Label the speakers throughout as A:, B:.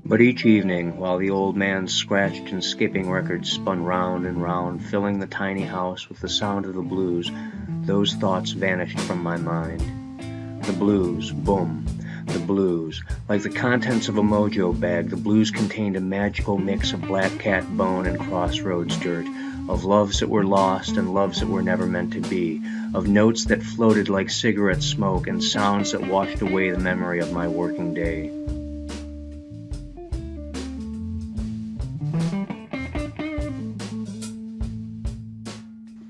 A: But each evening, while the old man's scratched and skipping records spun round and round, filling the tiny house with the sound of the blues, those thoughts vanished from my mind. The blues, boom, the blues. Like the contents of a mojo bag, the blues contained a magical mix of black cat bone and crossroads dirt, of loves that were lost and loves that were never meant to be, of notes that floated like cigarette smoke and sounds that washed away the memory of my working day.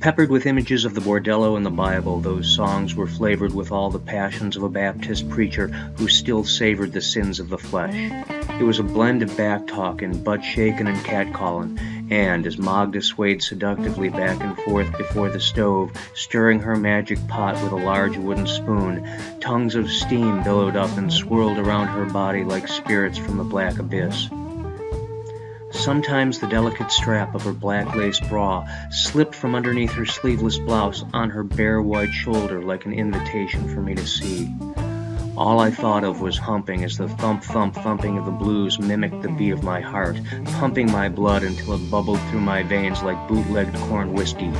A: Peppered with images of the bordello and the Bible, those songs were flavored with all the passions of a Baptist preacher who still savored the sins of the flesh. It was a blend of backtalk and butt-shaking and catcalling, and as Magda swayed seductively back and forth before the stove, stirring her magic pot with a large wooden spoon, tongues of steam billowed up and swirled around her body like spirits from the black abyss. Sometimes the delicate strap of her black lace bra slipped from underneath her sleeveless blouse on her bare white shoulder like an invitation for me to see. All I thought of was humping as the thump-thump-thumping of the blues mimicked the beat of my heart, pumping my blood until it bubbled through my veins like bootlegged corn whiskey.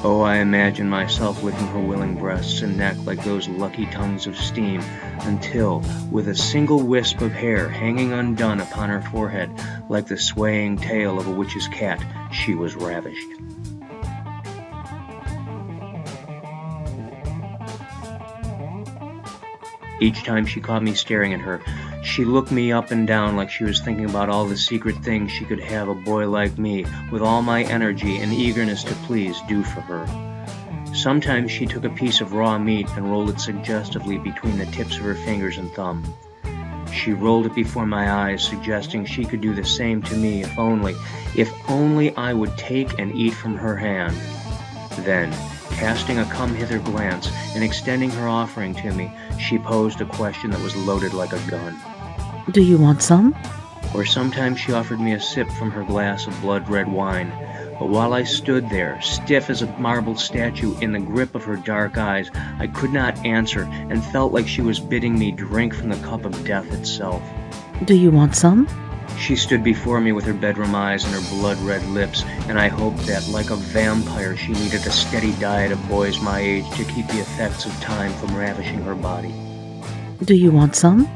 A: Oh, I imagined myself licking her willing breasts and neck like those lucky tongues of steam, until, with a single wisp of hair hanging undone upon her forehead, like the swaying tail of a witch's cat, she was ravished. Each time she caught me staring at her, she looked me up and down like she was thinking about all the secret things she could have a boy like me, with all my energy and eagerness to please, do for her. Sometimes she took a piece of raw meat and rolled it suggestively between the tips of her fingers and thumb. She rolled it before my eyes, suggesting she could do the same to me if only I would take and eat from her hand. Then, casting a come-hither glance and extending her offering to me, she posed a question that was loaded like a gun.
B: Do you want some?
A: Or sometimes she offered me a sip from her glass of blood-red wine. But while I stood there, stiff as a marble statue in the grip of her dark eyes, I could not answer and felt like she was bidding me drink from the cup of death itself.
B: Do you want some?
A: She stood before me with her bedroom eyes and her blood-red lips, and I hoped that, like a vampire, she needed a steady diet of boys my age to keep the effects of time from ravishing her body.
B: Do you want some?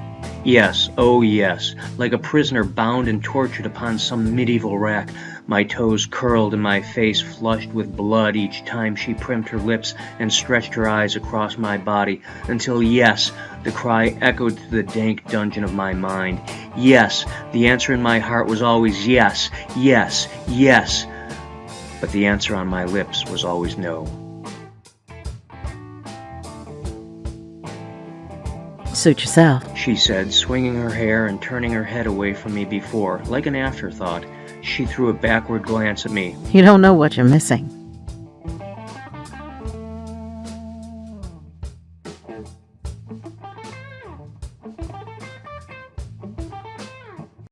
A: Yes, oh yes, like a prisoner bound and tortured upon some medieval rack, my toes curled and my face flushed with blood each time she primped her lips and stretched her eyes across my body, until yes, the cry echoed through the dank dungeon of my mind. Yes, the answer in my heart was always yes, yes, yes, but the answer on my lips was always no.
B: Suit yourself,
A: She said, swinging her hair and turning her head away from me before, like an afterthought, she threw a backward glance at me.
B: You don't know what you're missing.